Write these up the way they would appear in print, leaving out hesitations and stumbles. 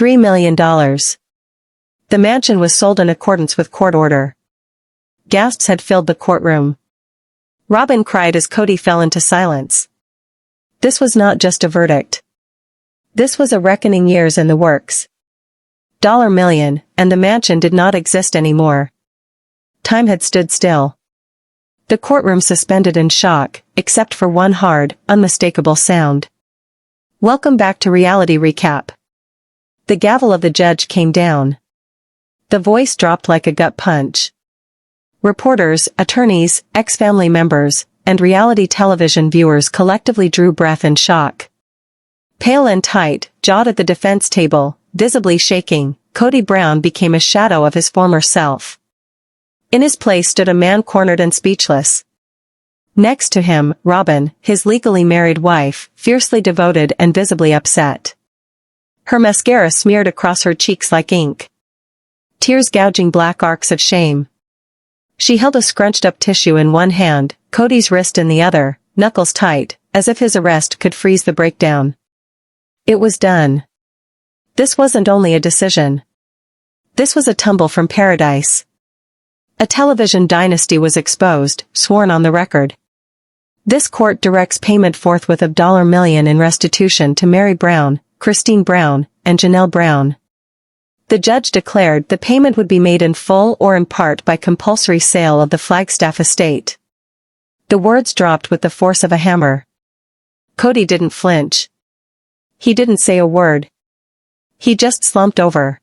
$3 million. The mansion was sold in accordance with court order. Gasps had filled the courtroom. Robyn cried as Kody fell into silence. This was not just a verdict. This was a reckoning, years in the works. $1 million, and the mansion did not exist anymore. Time had stood still. The courtroom suspended in shock, except for one hard, unmistakable sound. Welcome back to Reality Recap. The gavel of the judge came down. The voice dropped like a gut punch. Reporters, attorneys, ex-family members, and reality television viewers collectively drew breath in shock. Pale and tight-jawed at the defense table, visibly shaking, Kody Brown became a shadow of his former self. In his place stood a man cornered and speechless. Next to him, Robyn, his legally married wife, fiercely devoted and visibly upset. Her mascara smeared across her cheeks like ink. Tears gouging black arcs of shame. She held a scrunched-up tissue in one hand, Kody's wrist in the other, knuckles tight, as if his arrest could freeze the breakdown. It was done. This wasn't only a decision. This was a tumble from paradise. A television dynasty was exposed, sworn on the record. This court directs payment forthwith of $1 million in restitution to Mary Brown, Christine Brown, and Janelle Brown. The judge declared the payment would be made in full or in part by compulsory sale of the Flagstaff estate. The words dropped with the force of a hammer. Kody didn't flinch. He didn't say a word. He just slumped over.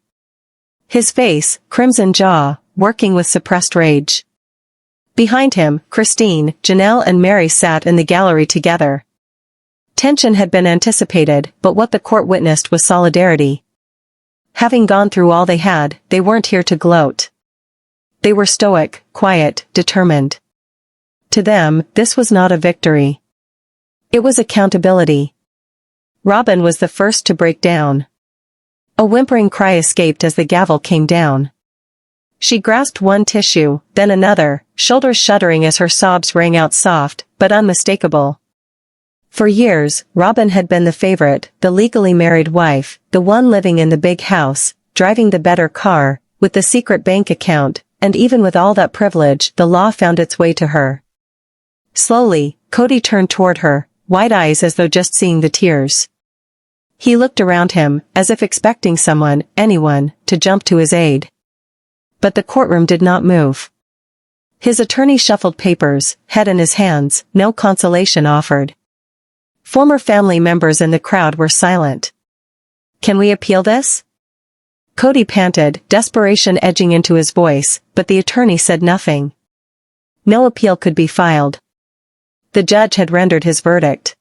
His face, crimson jaw, working with suppressed rage. Behind him, Christine, Janelle and Mary sat in the gallery together. Tension had been anticipated, but what the court witnessed was solidarity. Having gone through all they had, they weren't here to gloat. They were stoic, quiet, determined. To them, this was not a victory. It was accountability. Robyn was the first to break down. A whimpering cry escaped as the gavel came down. She grasped one tissue, then another, shoulders shuddering as her sobs rang out soft, but unmistakable. For years, Robyn had been the favorite, the legally married wife, the one living in the big house, driving the better car, with the secret bank account, and even with all that privilege, the law found its way to her. Slowly, Kody turned toward her, wide eyes as though just seeing the tears. He looked around him, as if expecting someone, anyone, to jump to his aid. But the courtroom did not move. His attorney shuffled papers, head in his hands, no consolation offered. Former family members in the crowd were silent. Can we appeal this? Kody panted, desperation edging into his voice, but the attorney said nothing. No appeal could be filed. The judge had rendered his verdict.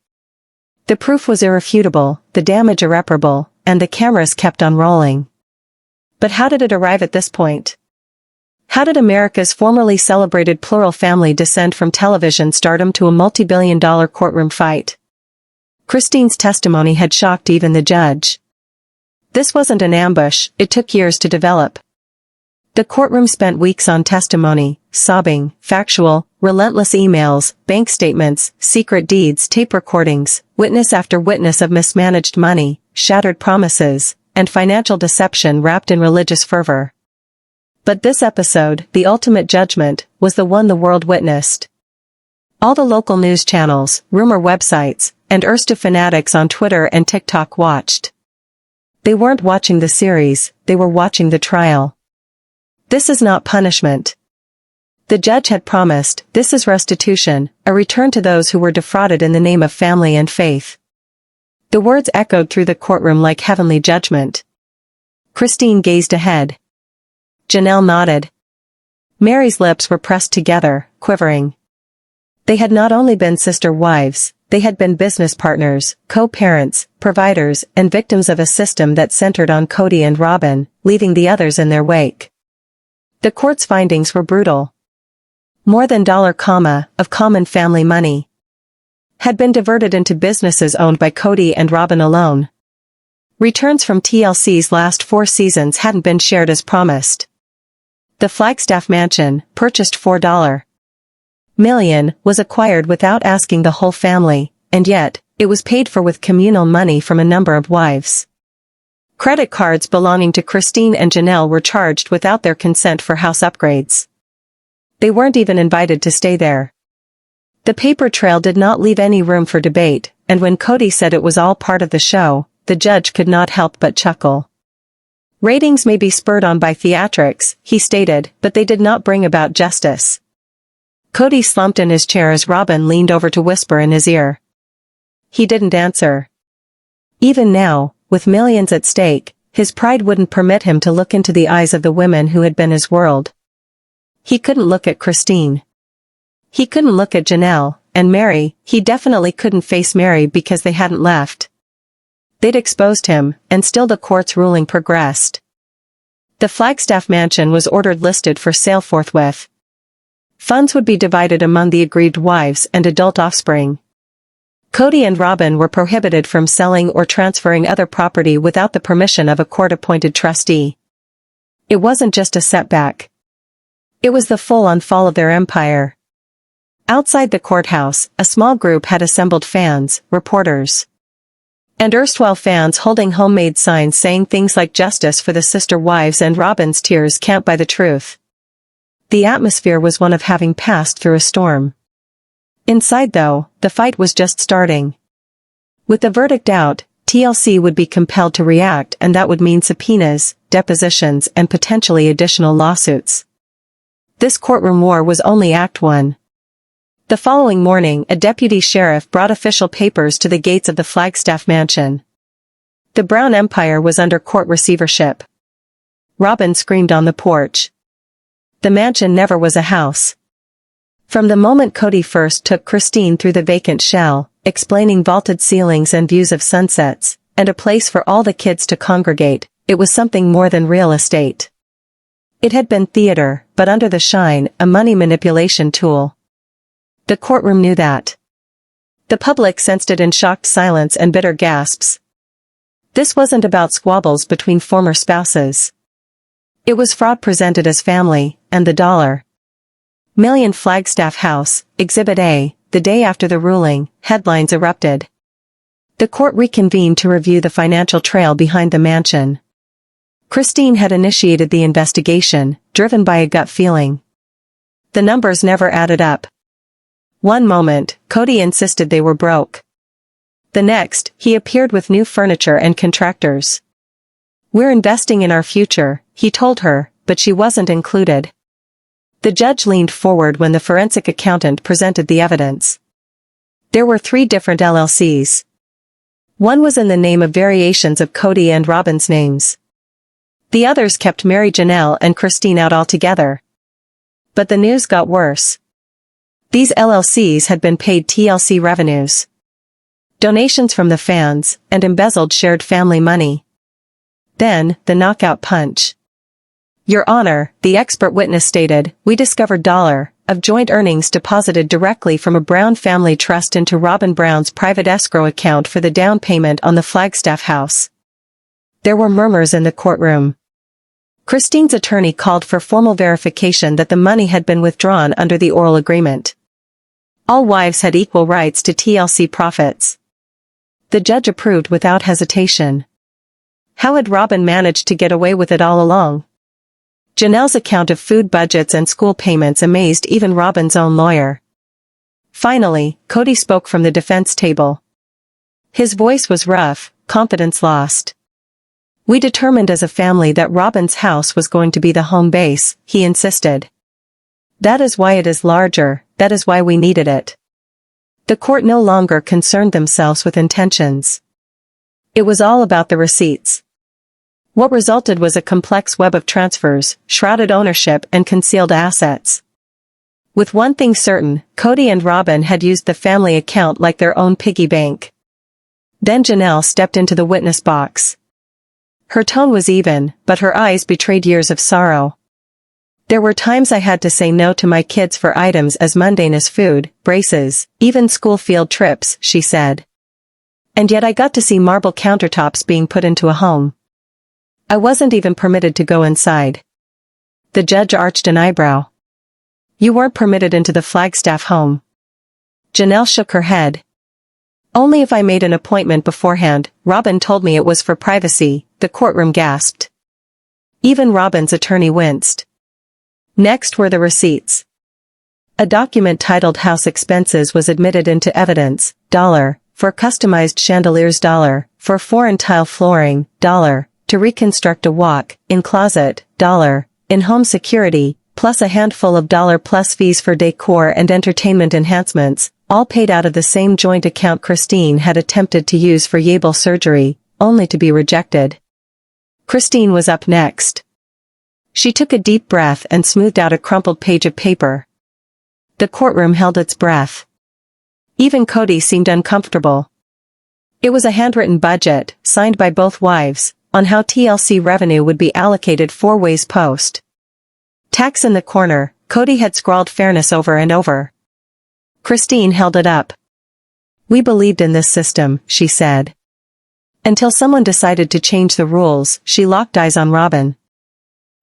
The proof was irrefutable, the damage irreparable, and the cameras kept on rolling. But how did it arrive at this point? How did America's formerly celebrated plural family descend from television stardom to a multi-billion-dollar courtroom fight? Christine's testimony had shocked even the judge. This wasn't an ambush, it took years to develop. The courtroom spent weeks on testimony, sobbing, factual, relentless emails, bank statements, secret deeds, tape recordings, witness after witness of mismanaged money, shattered promises, and financial deception wrapped in religious fervor. But this episode, the ultimate judgment, was the one the world witnessed. All the local news channels, rumor websites, and erstwhile fanatics on Twitter and TikTok watched. They weren't watching the series, they were watching the trial. This is not punishment. The judge had promised, this is restitution, a return to those who were defrauded in the name of family and faith. The words echoed through the courtroom like heavenly judgment. Christine gazed ahead. Janelle nodded. Mary's lips were pressed together, quivering. They had not only been sister wives, they had been business partners, co-parents, providers, and victims of a system that centered on Kody and Robyn, leaving the others in their wake. The court's findings were brutal. More than $1, of common family money had been diverted into businesses owned by Kody and Robyn alone. Returns from TLC's last 4 seasons hadn't been shared as promised. The Flagstaff mansion, purchased for $1 million, was acquired without asking the whole family, and yet, it was paid for with communal money from a number of wives. Credit cards belonging to Christine and Janelle were charged without their consent for house upgrades. They weren't even invited to stay there. The paper trail did not leave any room for debate, and when Kody said it was all part of the show, the judge could not help but chuckle. Ratings may be spurred on by theatrics, he stated, but they did not bring about justice. Kody slumped in his chair as Robyn leaned over to whisper in his ear. He didn't answer. Even now, with millions at stake, his pride wouldn't permit him to look into the eyes of the women who had been his world. He couldn't look at Christine. He couldn't look at Janelle, and Mary. He definitely couldn't face Mary because they hadn't left. They'd exposed him, and still the court's ruling progressed. The Flagstaff mansion was ordered listed for sale forthwith. Funds would be divided among the aggrieved wives and adult offspring. Kody and Robyn were prohibited from selling or transferring other property without the permission of a court-appointed trustee. It wasn't just a setback. It was the full-on fall of their empire. Outside the courthouse, a small group had assembled fans, reporters, and erstwhile fans holding homemade signs saying things like "Justice for the sister wives" and "Robyn's tears can't buy the truth." The atmosphere was one of having passed through a storm. Inside though, the fight was just starting. With the verdict out, TLC would be compelled to react, and that would mean subpoenas, depositions, and potentially additional lawsuits. This courtroom war was only Act 1. The following morning, a deputy sheriff brought official papers to the gates of the Flagstaff mansion. The Brown empire was under court receivership. Robyn screamed on the porch. The mansion never was a house. From the moment Kody first took Christine through the vacant shell, explaining vaulted ceilings and views of sunsets, and a place for all the kids to congregate, it was something more than real estate. It had been theater, but under the shine, a money manipulation tool. The courtroom knew that. The public sensed it in shocked silence and bitter gasps. This wasn't about squabbles between former spouses. It was fraud presented as family, and the dollar. Million Flagstaff House, Exhibit A. The day after the ruling, headlines erupted. The court reconvened to review the financial trail behind the mansion. Christine had initiated the investigation, driven by a gut feeling. The numbers never added up. One moment, Kody insisted they were broke. The next, he appeared with new furniture and contractors. "We're investing in our future," he told her, but she wasn't included. The judge leaned forward when the forensic accountant presented the evidence. There were 3 different LLCs. One was in the name of variations of Kody and Robyn's names. The others kept Mary, Janelle, and Christine out altogether. But the news got worse. These LLCs had been paid TLC revenues, donations from the fans, and embezzled shared family money. Then, the knockout punch. "Your Honor," the expert witness stated, "we discovered $1 of joint earnings deposited directly from a Brown family trust into Robyn Brown's private escrow account for the down payment on the Flagstaff house." There were murmurs in the courtroom. Christine's attorney called for formal verification that the money had been withdrawn under the oral agreement. All wives had equal rights to TLC profits. The judge approved without hesitation. How had Robyn managed to get away with it all along? Janelle's account of food budgets and school payments amazed even Robyn's own lawyer. Finally, Kody spoke from the defense table. His voice was rough, confidence lost. "We determined as a family that Robyn's house was going to be the home base," he insisted. "That is why it is larger, that is why we needed it." The court no longer concerned themselves with intentions. It was all about the receipts. What resulted was a complex web of transfers, shrouded ownership, and concealed assets. With one thing certain, Kody and Robyn had used the family account like their own piggy bank. Then Janelle stepped into the witness box. Her tone was even, but her eyes betrayed years of sorrow. "There were times I had to say no to my kids for items as mundane as food, braces, even school field trips," she said. "And yet I got to see marble countertops being put into a home. I wasn't even permitted to go inside." The judge arched an eyebrow. "You weren't permitted into the Flagstaff home?" Janelle shook her head. Only if I made an appointment beforehand. Robyn told me it was for privacy, the courtroom gasped. Even Robyn's attorney winced. Next were the receipts. A document titled House Expenses was admitted into evidence, $, for customized chandeliers, $, for foreign tile flooring, $, to reconstruct a walk-in closet, $, in home security, plus a handful of $, plus fees for decor and entertainment enhancements, all paid out of the same joint account Christine had attempted to use for Yable surgery, only to be rejected. Christine was up next. She took a deep breath and smoothed out a crumpled page of paper. The courtroom held its breath. Even Kody seemed uncomfortable. It was a handwritten budget, signed by both wives, on how TLC revenue would be allocated 4 ways post. Tax in the corner, Kody had scrawled fairness over and over. Christine held it up. We believed in this system, she said. Until someone decided to change the rules, she locked eyes on Robyn.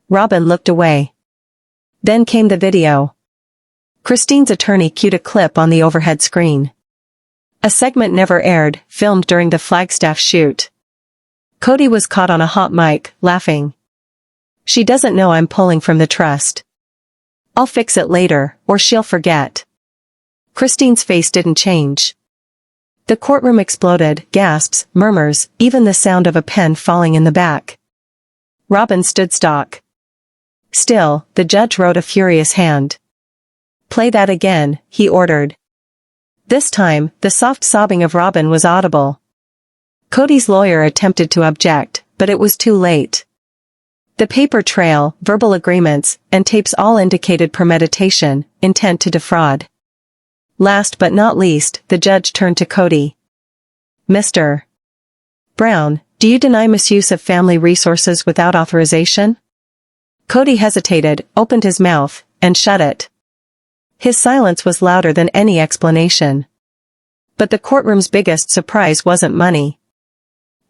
Robyn looked away. Then came the video. Christine's attorney cued a clip on the overhead screen. A segment never aired, filmed during the Flagstaff shoot. Kody was caught on a hot mic, laughing. She doesn't know I'm pulling from the trust. I'll fix it later, or she'll forget. Christine's face didn't change. The courtroom exploded, gasps, murmurs, even the sound of a pen falling in the back. Robyn stood stock. Still, the judge wrote a furious hand. Play that again, he ordered. This time, the soft sobbing of Robyn was audible. Kody's lawyer attempted to object, but it was too late. The paper trail, verbal agreements, and tapes all indicated premeditation, intent to defraud. Last but not least, the judge turned to Kody. Mr. Brown, do you deny misuse of family resources without authorization? Kody hesitated, opened his mouth, and shut it. His silence was louder than any explanation. But the courtroom's biggest surprise wasn't money.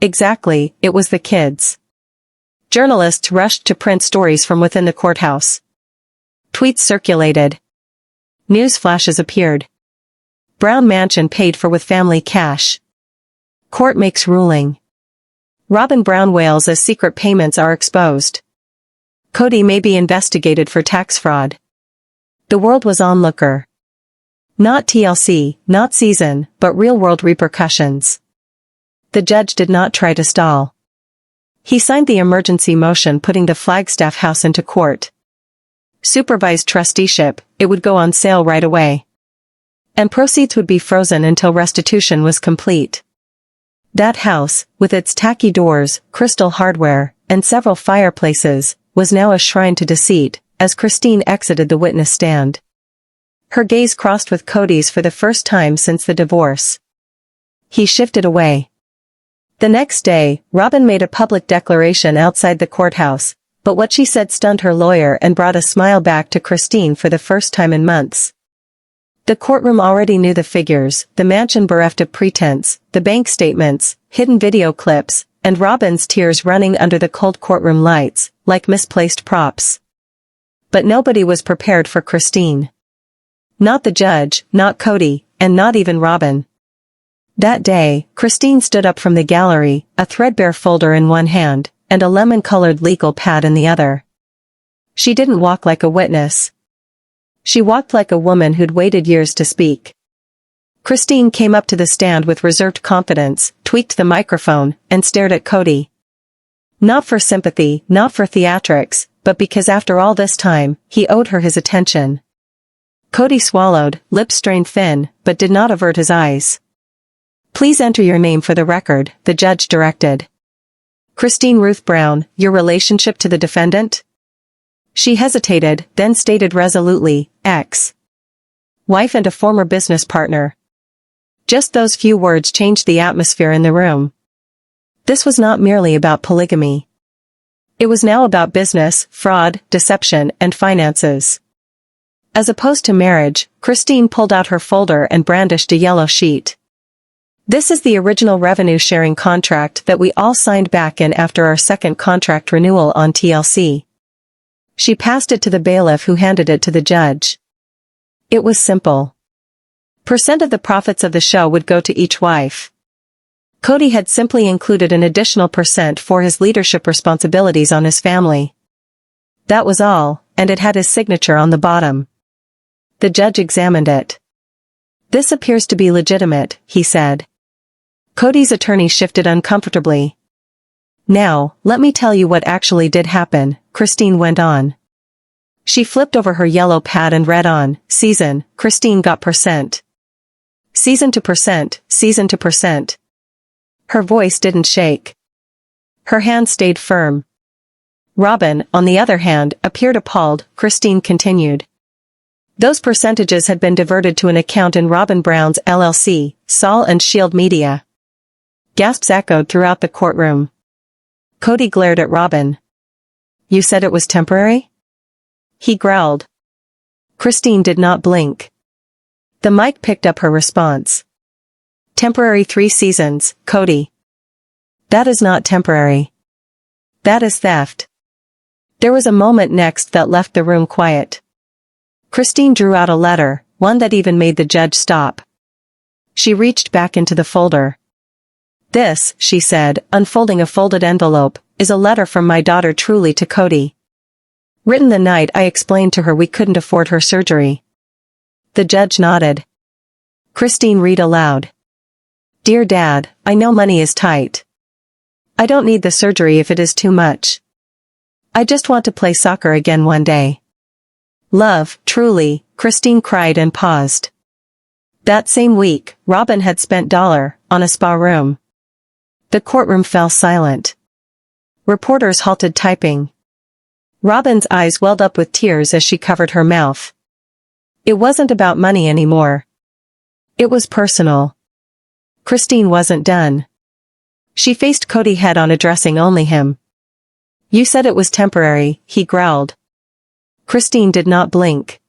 Exactly, it was the kids. Journalists rushed to print stories from within the courthouse. Tweets circulated. News flashes appeared. Brown Mansion paid for with family cash. Court makes ruling. Robyn Brown wails as secret payments are exposed. Kody may be investigated for tax fraud. The world was onlooker. Not TLC, not season, but real-world repercussions. The judge did not try to stall. He signed the emergency motion putting the Flagstaff house into court. Supervised trusteeship, it would go on sale right away. And proceeds would be frozen until restitution was complete. That house, with its tacky doors, crystal hardware, and several fireplaces, was now a shrine to deceit, as Christine exited the witness stand. Her gaze crossed with Kody's for the first time since the divorce. He shifted away. The next day, Robyn made a public declaration outside the courthouse, but what she said stunned her lawyer and brought a smile back to Christine for the first time in months. The courtroom already knew the figures, the mansion bereft of pretense, the bank statements, hidden video clips, and Robyn's tears running under the cold courtroom lights, like misplaced props. But nobody was prepared for Christine. Not the judge, not Kody, and not even Robyn. That day, Christine stood up from the gallery, a threadbare folder in one hand, and a lemon-colored legal pad in the other. She didn't walk like a witness. She walked like a woman who'd waited years to speak. Christine came up to the stand with reserved confidence, tweaked the microphone, and stared at Kody. Not for sympathy, not for theatrics, but because after all this time, he owed her his attention. Kody swallowed, lips strained thin, but did not avert his eyes. Please enter your name for the record, the judge directed. Christine Ruth Brown, your relationship to the defendant? She hesitated, then stated resolutely, ex-wife and a former business partner. Just those few words changed the atmosphere in the room. This was not merely about polygamy. It was now about business, fraud, deception, and finances. As opposed to marriage, Christine pulled out her folder and brandished a yellow sheet. This is the original revenue-sharing contract that we all signed back in after our second contract renewal on TLC. She passed it to the bailiff who handed it to the judge. It was simple. Percent of the profits of the show would go to each wife. Kody had simply included an additional percent for his leadership responsibilities on his family. That was all, and it had his signature on the bottom. The judge examined it. "This appears to be legitimate," he said. Kody's attorney shifted uncomfortably. "Now, let me tell you what actually did happen," Christine went on. She flipped over her yellow pad and read on, "Season, Christine got percent. Season to percent, season to percent." Her voice didn't shake. Her hand stayed firm. Robyn, on the other hand, appeared appalled. Christine continued. "Those percentages had been diverted to an account in Robyn Brown's LLC, Sol and Shield Media." Gasps echoed throughout the courtroom. Kody glared at Robyn. "You said it was temporary?" he growled. Christine did not blink. The mic picked up her response. "Temporary 3 seasons, Kody. That is not temporary. That is theft." There was a moment next that left the room quiet. Christine drew out a letter, one that even made the judge stop. She reached back into the folder. "This," she said, unfolding a folded envelope, "is a letter from my daughter Truly to Kody. Written the night I explained to her we couldn't afford her surgery." The judge nodded. Christine read aloud. "Dear Dad, I know money is tight. I don't need the surgery if it is too much. I just want to play soccer again one day. Love, Truly." Christine cried and paused. That same week, Robyn had spent $1 on a spa room. The courtroom fell silent. Reporters halted typing. Robyn's eyes welled up with tears as she covered her mouth. It wasn't about money anymore. It was personal. Christine wasn't done. She faced Kody head-on, addressing only him. "You said it was temporary," he growled. Christine did not blink.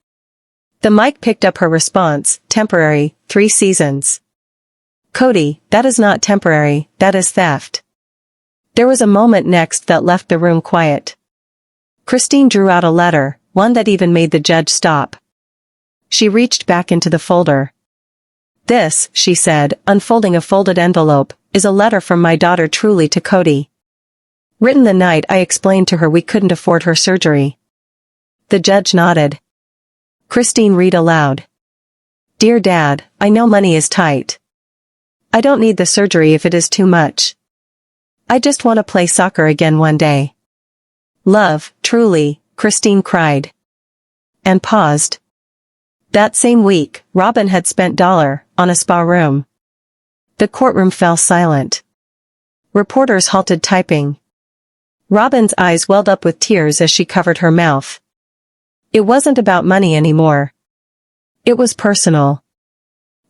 The mic picked up her response. "Temporary, 3 seasons. Kody, that is not temporary, that is theft." There was a moment next that left the room quiet. Christine drew out a letter, one that even made the judge stop. She reached back into the folder. "This," she said, unfolding a folded envelope, "is a letter from my daughter Truly to Kody. Written the night I explained to her we couldn't afford her surgery." The judge nodded. Christine read aloud. "Dear Dad, I know money is tight. I don't need the surgery if it is too much. I just want to play soccer again one day. Love, Truly," Christine cried. And paused. That same week, Robyn had spent $1 on a spa room. The courtroom fell silent. Reporters halted typing. Robyn's eyes welled up with tears as she covered her mouth. It wasn't about money anymore. It was personal.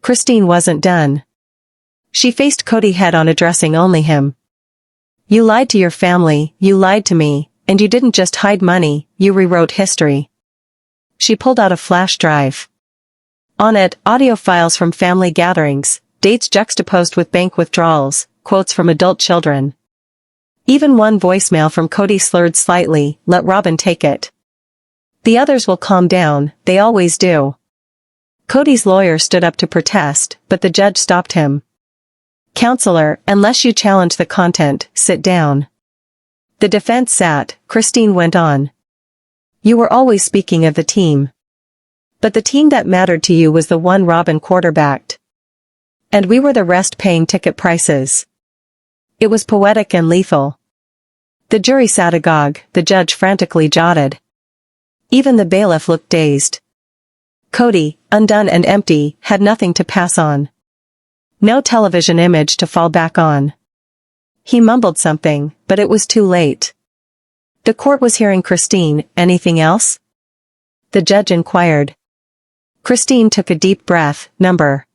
Christine wasn't done. She faced Kody head-on, addressing only him. "You lied to your family, you lied to me, and you didn't just hide money, you rewrote history." She pulled out a flash drive. On it, audio files from family gatherings, dates juxtaposed with bank withdrawals, quotes from adult children. Even one voicemail from Kody slurred slightly, "Let Robyn take it. The others will calm down, they always do." Kody's lawyer stood up to protest, but the judge stopped him. "Counselor, unless you challenge the content, sit down." The defense sat. Christine went on. "You were always speaking of the team. But the team that mattered to you was the one Robyn quarterbacked. And we were the rest paying ticket prices." It was poetic and lethal. The jury sat agog, the judge frantically jotted. Even the bailiff looked dazed. Kody, undone and empty, had nothing to pass on. No television image to fall back on. He mumbled something, but it was too late. The court was hearing Christine. "Anything else?" the judge inquired. Christine took a deep breath. "Number.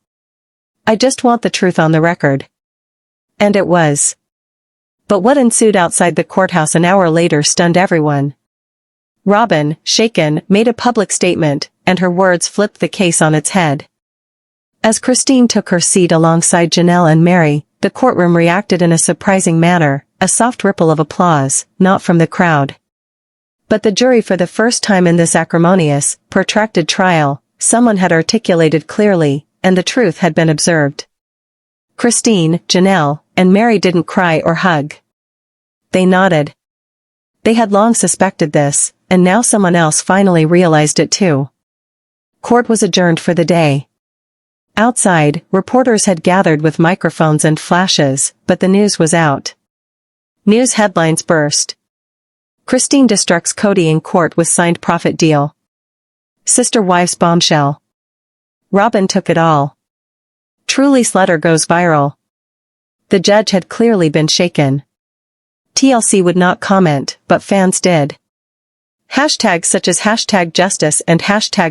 I just want the truth on the record." And it was. But what ensued outside the courthouse an hour later stunned everyone. Robyn, shaken, made a public statement, and her words flipped the case on its head. As Christine took her seat alongside Janelle and Mary, the courtroom reacted in a surprising manner, a soft ripple of applause, not from the crowd. But the jury, for the first time in this acrimonious, protracted trial, someone had articulated clearly, and the truth had been observed. Christine, Janelle, and Mary didn't cry or hug. They nodded. They had long suspected this, and now someone else finally realized it too. Court was adjourned for the day. Outside, reporters had gathered with microphones and flashes, but the news was out. News headlines burst. Christine destructs Kody in court with signed profit deal. Sister wife's bombshell. Robyn took it all. Truly's letter goes viral. The judge had clearly been shaken. TLC would not comment, but fans did. Hashtags such as #justice and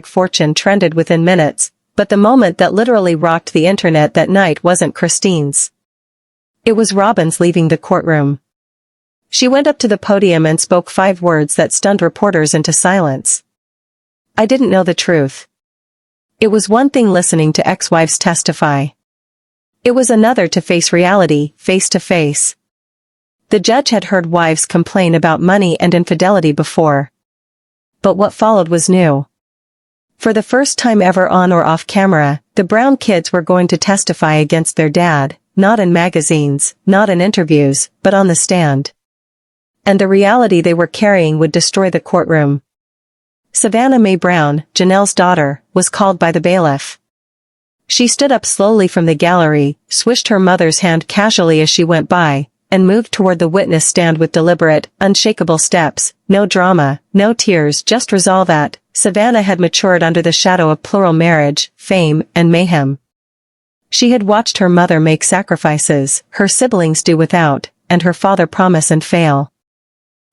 #fortune trended within minutes, but the moment that literally rocked the internet that night wasn't Christine's. It was Robyn's leaving the courtroom. She went up to the podium and spoke 5 words that stunned reporters into silence. I didn't know the truth. It was one thing listening to ex-wives testify. It was another to face reality, face to face. The judge had heard wives complain about money and infidelity before. But what followed was new. For the first time ever on or off camera, the Brown kids were going to testify against their dad, not in magazines, not in interviews, but on the stand. And the reality they were carrying would destroy the courtroom. Savannah Mae Brown, Janelle's daughter, was called by the bailiff. She stood up slowly from the gallery, swished her mother's hand casually as she went by, and moved toward the witness stand with deliberate, unshakable steps. No drama, no tears, just resolve at. Savannah had matured under the shadow of plural marriage, fame, and mayhem. She had watched her mother make sacrifices, her siblings do without, and her father promise and fail.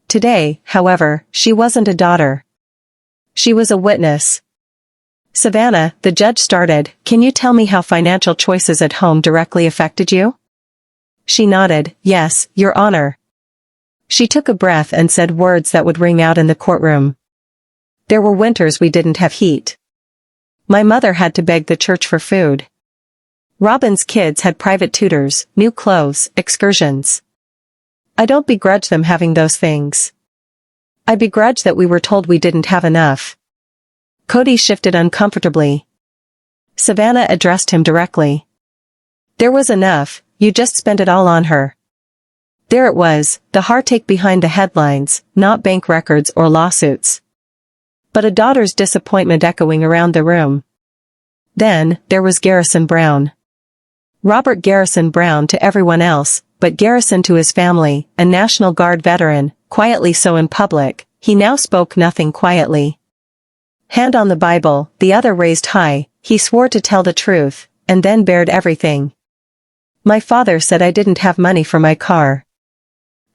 Today, however, she wasn't a daughter. She was a witness. Savannah, the judge started, can you tell me how financial choices at home directly affected you? She nodded, yes, Your Honor. She took a breath and said words that would ring out in the courtroom. There were winters we didn't have heat. My mother had to beg the church for food. Robyn's kids had private tutors, new clothes, excursions. I don't begrudge them having those things. I begrudge that we were told we didn't have enough. Kody shifted uncomfortably. Savannah addressed him directly. There was enough, you just spent it all on her. There it was, the heartache behind the headlines, not bank records or lawsuits. But a daughter's disappointment echoing around the room. Then, there was Garrison Brown. Robert Garrison Brown to everyone else, but Garrison to his family, a National Guard veteran, quietly so in public, he now spoke nothing quietly. Hand on the Bible, the other raised high, he swore to tell the truth, and then bared everything. My father said I didn't have money for my car.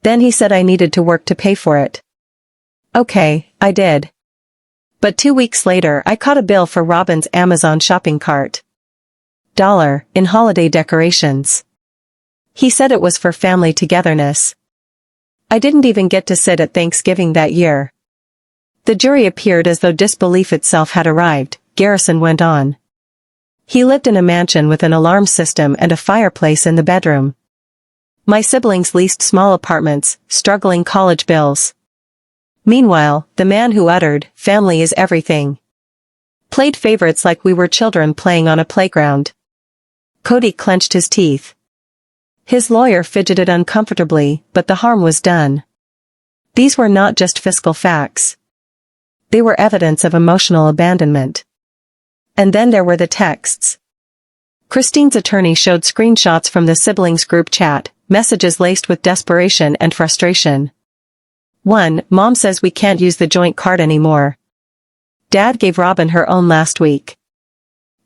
Then he said I needed to work to pay for it. Okay, I did. But 2 weeks later I caught a bill for Robyn's Amazon shopping cart. In holiday decorations. He said it was for family togetherness. I didn't even get to sit at Thanksgiving that year. The jury appeared as though disbelief itself had arrived, Garrison went on. He lived in a mansion with an alarm system and a fireplace in the bedroom. My siblings leased small apartments, struggling college bills. Meanwhile, the man who uttered, family is everything, played favorites like we were children playing on a playground. Kody clenched his teeth. His lawyer fidgeted uncomfortably, but the harm was done. These were not just fiscal facts. They were evidence of emotional abandonment. And then there were the texts. Christine's attorney showed screenshots from the siblings group chat, messages laced with desperation and frustration. One, Mom says we can't use the joint card anymore. Dad gave Robyn her own last week.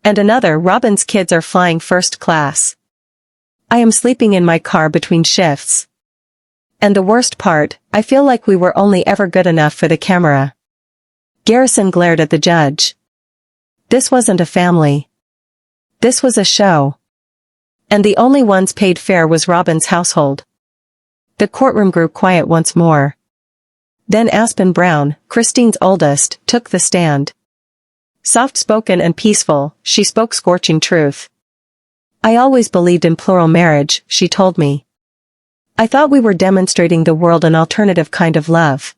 And another, Robyn's kids are flying first class. I am sleeping in my car between shifts. And the worst part, I feel like we were only ever good enough for the camera. Garrison glared at the judge. This wasn't a family. This was a show. And the only ones paid fair was Robyn's household. The courtroom grew quiet once more. Then Aspen Brown, Christine's oldest, took the stand. Soft-spoken and peaceful, she spoke scorching truth. I always believed in plural marriage, she told me. I thought we were demonstrating the world an alternative kind of love.